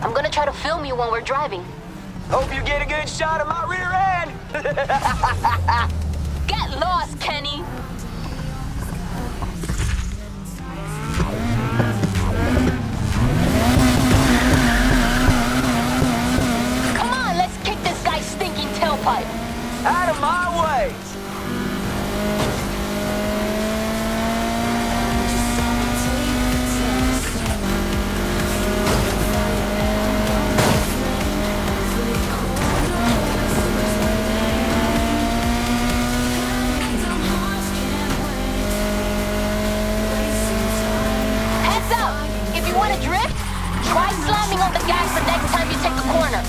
I'm gonna try to film you when we're driving. Hope you get a good shot of my rear end. Get lost, Kenny! Come on, let's kick this guy's stinking tailpipe. Out of my way. Heads up! If you want to drift, try slamming on the gas the next time you take a corner.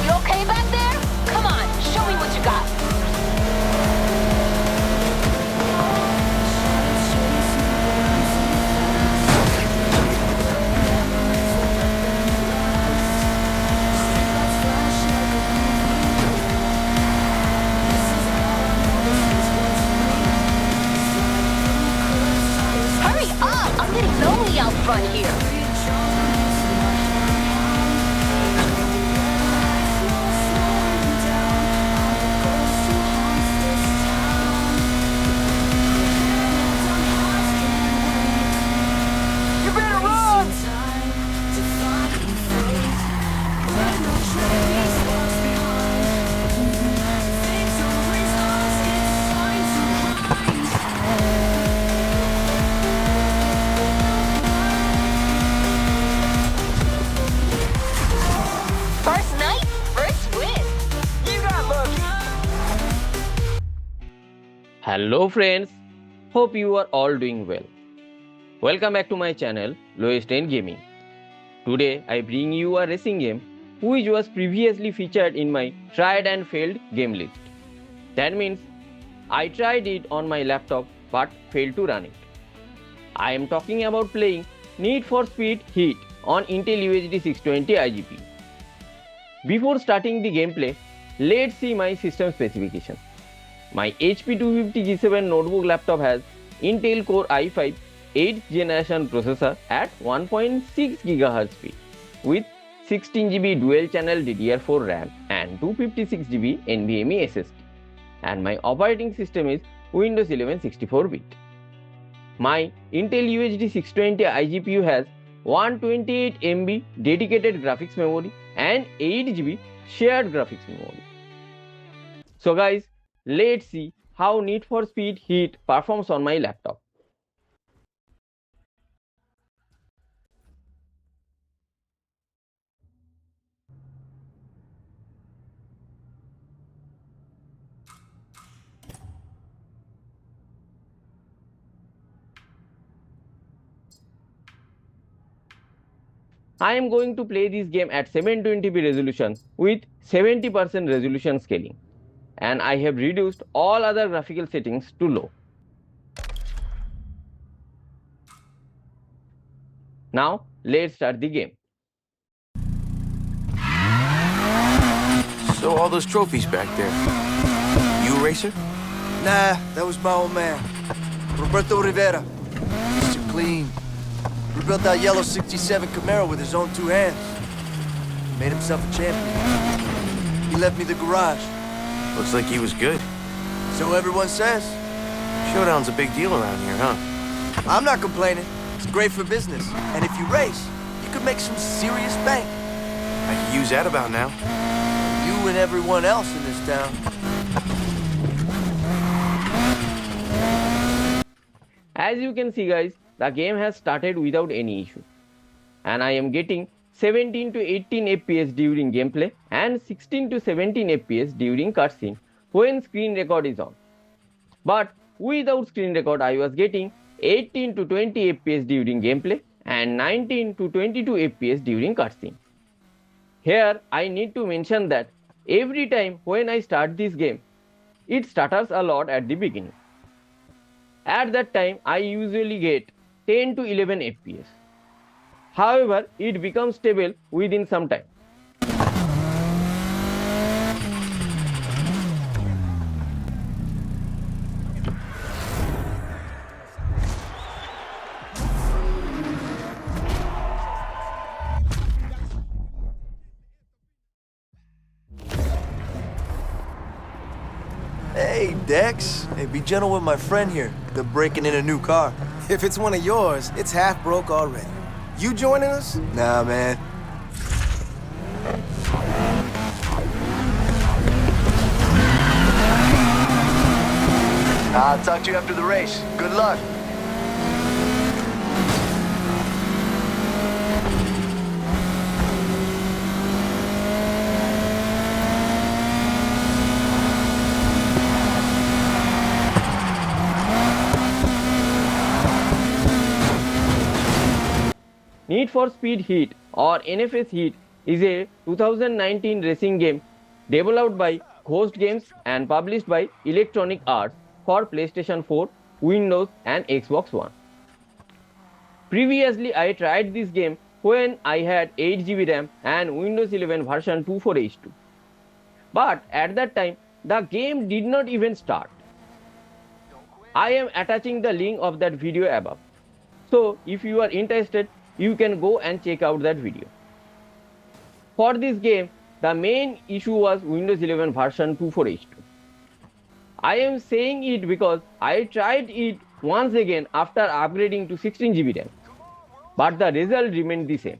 You okay back there? Come on, show me what you got. Hurry up! I'm getting lonely out front here. You better run. First night, first win. You got lucky. Hello friends, hope you are all doing well. Welcome back to my channel Lowest End Gaming. Today I bring you a racing game which was previously featured in my tried and failed game list. That means I tried it on my laptop but failed to run it. I am talking about playing Need for Speed Heat on Intel UHD 620 iGPU. Before starting the gameplay, let's see my system specification. My HP 250 G7 notebook laptop has Intel Core i5 8th generation processor at 1.6 GHz speed with 16GB Dual-Channel DDR4 RAM and 256GB NVMe SSD, and my operating system is Windows 11 64-bit. My Intel UHD 620 iGPU has 128 MB dedicated graphics memory and 8GB shared graphics memory. So guys, let's see how Need for Speed Heat performs on my laptop. I am going to play this game at 720p resolution with 70% resolution scaling, and I have reduced all other graphical settings to low. Now let's start the game. So all those trophies back there. You a racer? Nah, that was my old man, Roberto Rivera. Mr. Clean. Rebuilt that yellow 67 Camaro with his own two hands. Made himself a champion. He left me the garage. Looks like he was good. So everyone says. Showdown's a big deal around here, huh? I'm not complaining. It's great for business. And if you race, you could make some serious bank. I could use that about now. You and everyone else in this town. As you can see guys, the game has started without any issue, and I am getting 17 to 18 FPS during gameplay and 16 to 17 FPS during cutscene when screen record is on. But without screen record I was getting 18 to 20 FPS during gameplay and 19 to 22 FPS during cutscene. Here I need to mention that every time when I start this game, it stutters a lot at the beginning. At that time I usually get 10 to 11 FPS. However, it becomes stable within some time. Hey, Dex. Hey, be gentle with my friend here. They're breaking in a new car. If it's one of yours, it's half broke already. You joining us? Nah, man. I'll talk to you after the race. Good luck. Need for Speed Heat or NFS Heat is a 2019 racing game developed by Ghost Games and published by Electronic Arts for PlayStation 4, Windows and Xbox One. Previously, I tried this game when I had 8GB RAM and Windows 11 version 24H2. But at that time, the game did not even start. I am attaching the link of that video above. So if you are interested, you can go and check out that video. For this game, the main issue was Windows 11 version 24H2. I am saying it because I tried it once again after upgrading to 16GB RAM, but the result remained the same.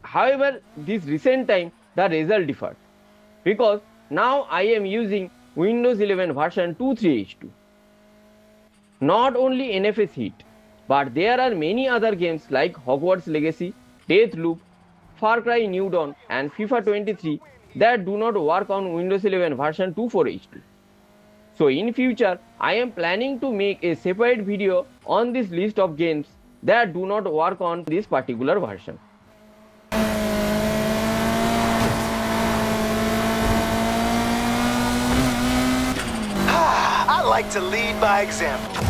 However, this recent time the result differed because now I am using Windows 11 version 23H2. Not only NFS Heat, but there are many other games like Hogwarts Legacy, Deathloop, Far Cry New Dawn and FIFA 23 that do not work on Windows 11 version 24H2. So in future, I am planning to make a separate video on this list of games that do not work on this particular version. I like to lead by example.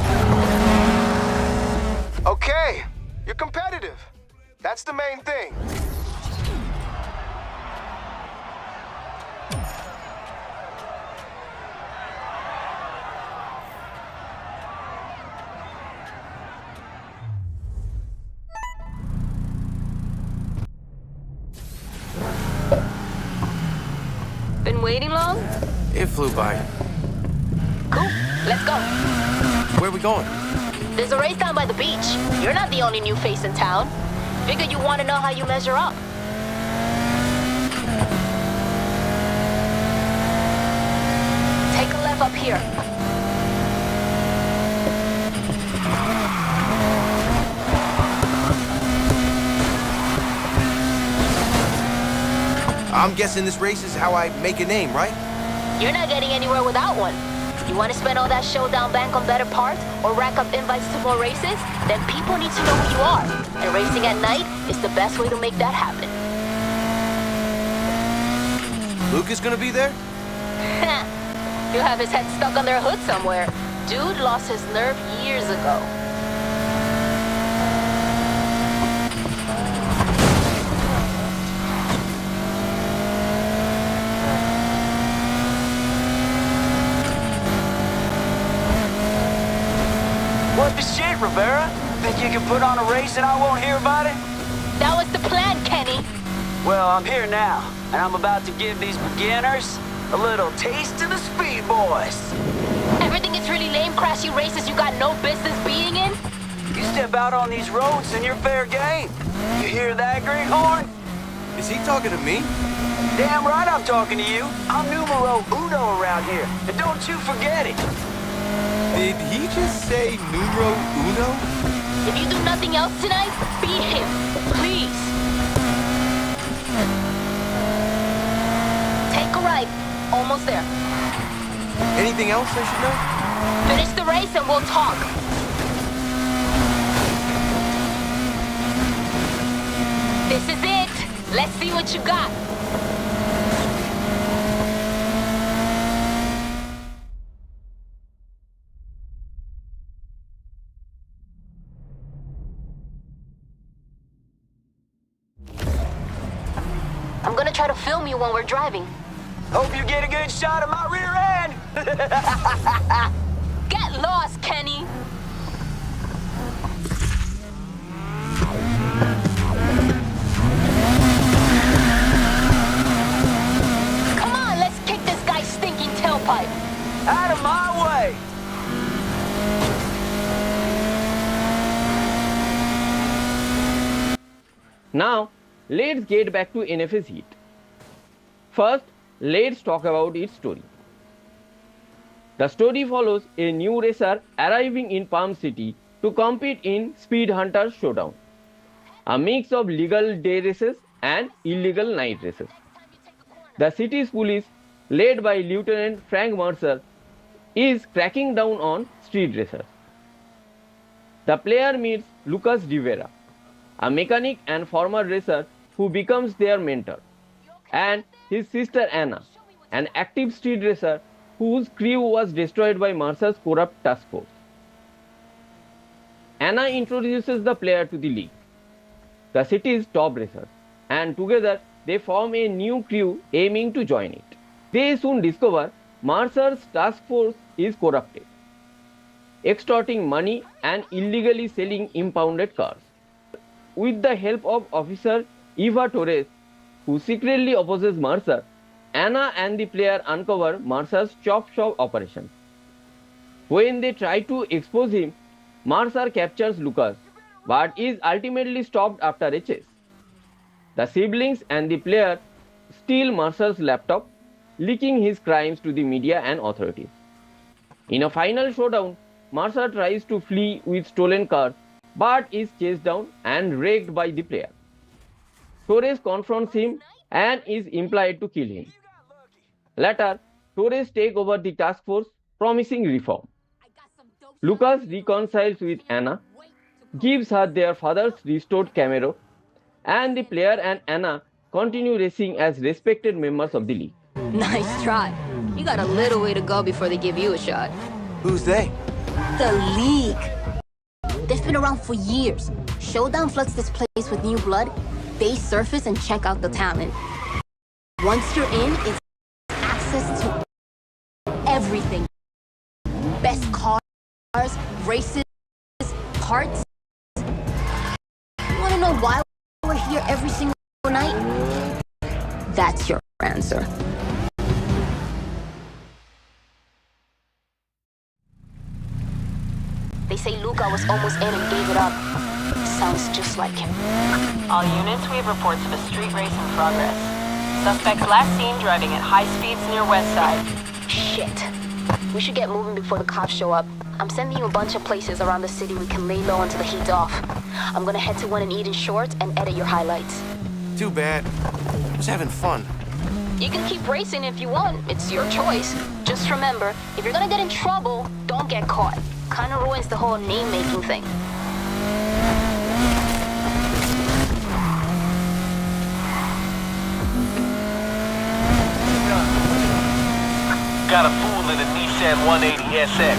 Okay, you're competitive. That's the main thing. Been waiting long? It flew by. Cool, let's go. Where are we going? There's a race down by the beach. You're not the only new face in town. Figure you want to know how you measure up. Take a left up here. I'm guessing this race is how I make a name, right? You're not getting anywhere without one. You want to spend all that showdown bank on better parts or rack up invites to more races? Then people need to know who you are. And racing at night is the best way to make that happen. Luke is gonna be there? He'll have his head stuck on their hood somewhere. Dude lost his nerve years ago. What the shit, Rivera? Think you can put on a race and I won't hear about it? That was the plan, Kenny. Well, I'm here now, and I'm about to give these beginners a little taste of the speed boys. Everything is really lame, crashy races you got no business being in? You step out on these roads and you're fair game. You hear that, Greenhorn? Is he talking to me? Damn right I'm talking to you. I'm numero uno around here, and don't you forget it. Did he just say numero uno? If you do nothing else tonight, beat him, please. Take a right. Almost there. Anything else I should know? Finish the race and we'll talk. This is it. Let's see what you got. I'm gonna try to film you when we're driving. Hope you get a good shot of my rear end. Get lost, Kenny. Come on, let's kick this guy's stinking tailpipe. Out Now, let's get back to NFS Heat. First, let's talk about its story. The story follows a new racer arriving in Palm City to compete in Speed Hunter Showdown, a mix of legal day races and illegal night races. The city's police, led by Lieutenant Frank Mercer, is cracking down on street racers. The player meets Lucas Rivera, a mechanic and former racer who becomes their mentor, and his sister Anna, an active street racer whose crew was destroyed by Mercer's corrupt task force. Anna introduces the player to the league, the city's top racers, and together they form a new crew aiming to join it. They soon discover Mercer's task force is corrupted, extorting money and illegally selling impounded cars. With the help of Officer Eva Torres, who secretly opposes Mercer, Anna and the player uncover Mercer's chop shop operation. When they try to expose him, Mercer captures Lucas, but is ultimately stopped after a chase. The siblings and the player steal Mercer's laptop, leaking his crimes to the media and authorities. In a final showdown, Mercer tries to flee with stolen cars, but is chased down and wrecked by the player. Torres confronts him and is implied to kill him. Later, Torres takes over the task force, promising reform. Lucas reconciles with Anna, gives her their father's restored Camaro, and the player and Anna continue racing as respected members of the league. Nice try. You got a little way to go before they give you a shot. Who's they? The League. They've been around for years. Showdown floods this place with new blood. They surface and check out the talent. Once you're in, it's access to everything. Best cars, races, parts. You wanna know why we're here every single night? That's your answer. They say Luca was almost in and gave it up. Sounds just like him. All units, we have reports of a street race in progress. Suspects last seen driving at high speeds near West Side. Shit. We should get moving before the cops show up. I'm sending you a bunch of places around the city we can lay low until the heat's off. I'm gonna head to one in Eden Shores and edit your highlights. Too bad. I was having fun. You can keep racing if you want. It's your choice. Just remember, if you're gonna get in trouble, don't get caught. Kinda ruins the whole name-making thing. Got a fool in a Nissan 180 SX.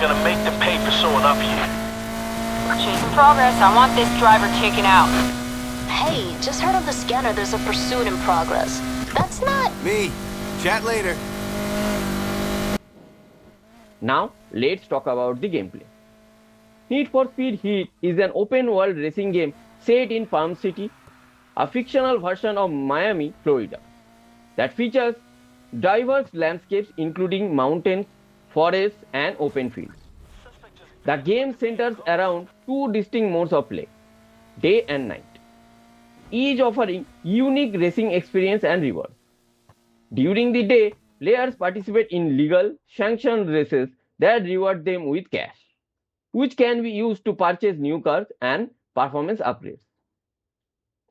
Gonna make them pay for showing up here. Chase in progress. I want this driver taken out. Hey, just heard of the scanner. There's a pursuit in progress. That's not... Me. Chat later. Now, let's talk about the gameplay. Need for Speed Heat is an open-world racing game set in Palm City, a fictional version of Miami, Florida, that features diverse landscapes including mountains, forests, and open fields. The game centers around two distinct modes of play, day and night, each offering unique racing experience and rewards. During the day, players participate in legal, sanctioned races that reward them with cash, which can be used to purchase new cars and performance upgrades.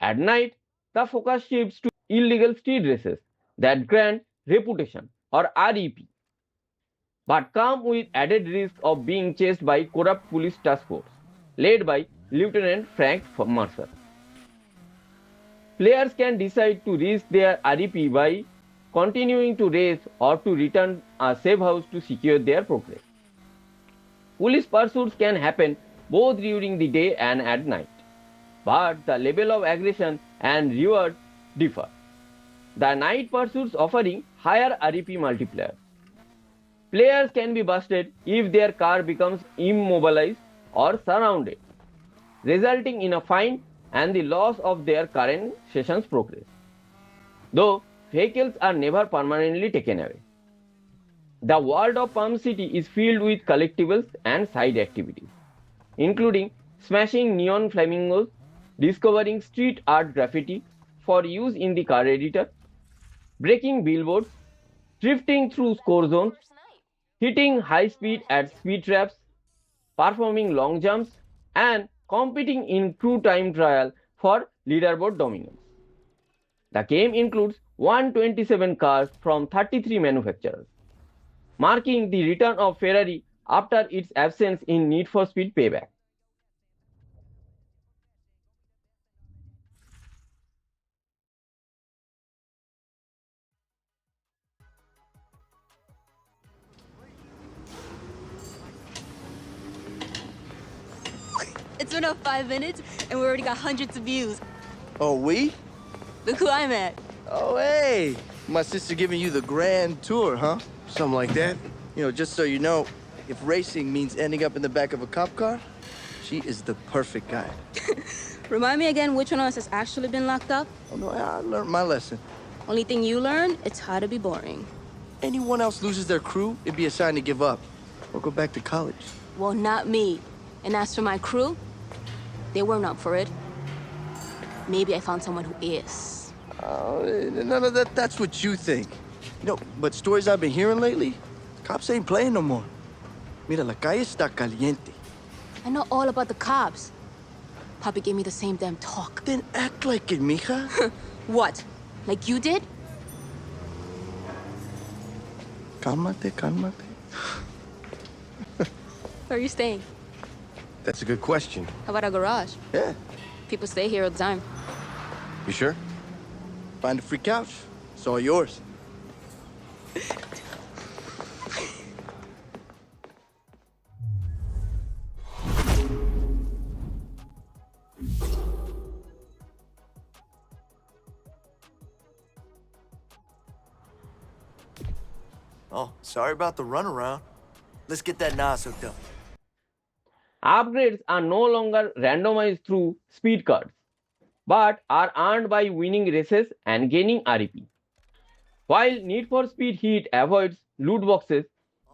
At night, the focus shifts to illegal street races that grant reputation or REP, but come with added risk of being chased by corrupt police task force led by Lieutenant Frank Mercer. Players can decide to risk their REP by continuing to race or to return a safe house to secure their progress. Police pursuits can happen both during the day and at night, but the level of aggression and reward differ. The night pursuits offering higher REP multipliers. Players can be busted if their car becomes immobilized or surrounded, resulting in a fine and the loss of their current session's progress, though vehicles are never permanently taken away. The world of Palm City is filled with collectibles and side activities, including smashing neon flamingos, discovering street art graffiti for use in the car editor, breaking billboards, drifting through score zones, hitting high speed at speed traps, performing long jumps, and competing in crew time trial for leaderboard dominance. The game includes 127 cars from 33 manufacturers, marking the return of Ferrari after its absence in Need for Speed Payback. It's been up 5 minutes, and we already got hundreds of views. Oh, we? Look who I'm at. Oh, hey. My sister giving you the grand tour, huh? Something like that. You know, just so you know, if racing means ending up in the back of a cop car, she is the perfect guide. Remind me again which one of us has actually been locked up? Oh, no, I learned my lesson. Only thing you learn, it's how to be boring. Anyone else loses their crew, it'd be a sign to give up or go back to college. Well, not me. And as for my crew, they weren't up for it. Maybe I found someone who is. Oh, none of that, that's what you think. You know, but stories I've been hearing lately, cops ain't playing no more. Mira, la calle está caliente. I know all about the cops. Papi gave me the same damn talk. Then act like it, mija. What? Like you did? Cálmate, cálmate. Where are you staying? That's a good question. How about a garage? Yeah, People stay here all the time. You sure? find a free couch. It's all yours. Oh, sorry about the runaround. Let's get that NAS hooked up. Upgrades are no longer randomized through speed cards, but are earned by winning races and gaining REP. While Need for Speed Heat avoids loot boxes,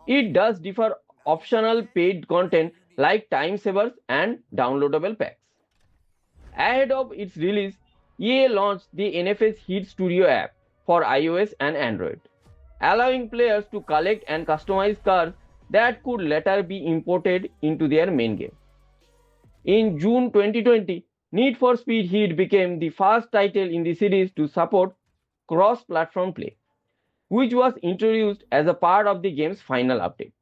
it does differ optional paid content like time savers and downloadable packs. Ahead of its release, EA launched the NFS Heat Studio app for iOS and Android, allowing players to collect and customize cars that could later be imported into their main game. In June 2020, Need for Speed Heat became the first title in the series to support cross-platform play, which was introduced as a part of the game's final update.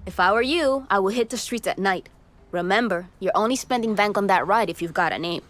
If I were you, I would hit the streets at night. Remember, you're only spending bank on that ride if you've got a name.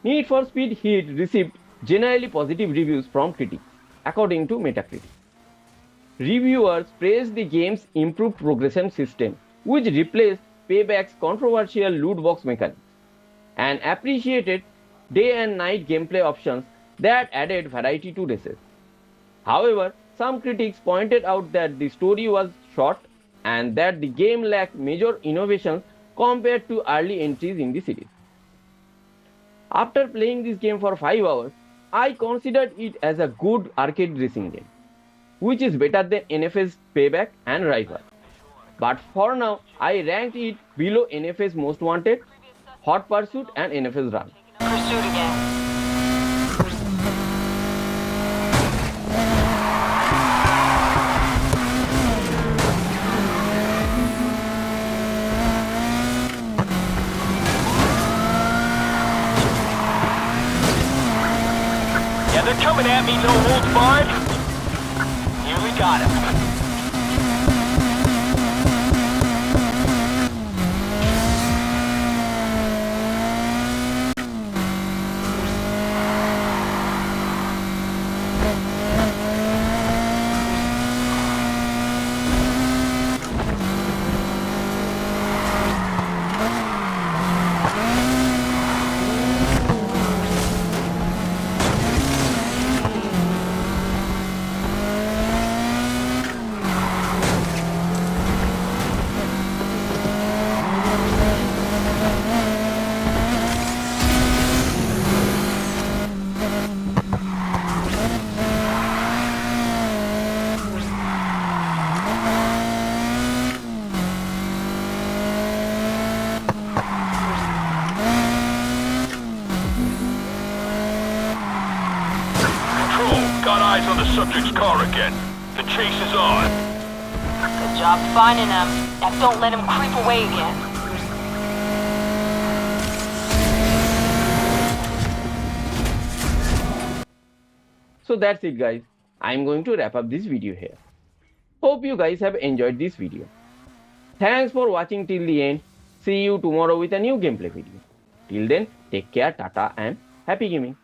Need for Speed Heat received generally positive reviews from critics, according to Metacritic. Reviewers praised the game's improved progression system, which replaced Payback's controversial loot box mechanics, and appreciated day and night gameplay options that added variety to races. However, some critics pointed out that the story was short and that the game lacked major innovations compared to early entries in the series. After playing this game for 5 hours, I considered it as a good arcade racing game, which is better than NFS Payback and Rival. But for now, I ranked it below NFS Most Wanted, Hot Pursuit and NFS Run. Pursuit again. Yeah, they're coming at me, no holds barred. Here we got him. Got eyes on the subject's car again. The chase is on. Good job finding him. Now don't let him creep away again. So that's it guys. I'm going to wrap up this video here. Hope you guys have enjoyed this video. Thanks for watching till the end. See you tomorrow with a new gameplay video. Till then, take care, tata and happy gaming.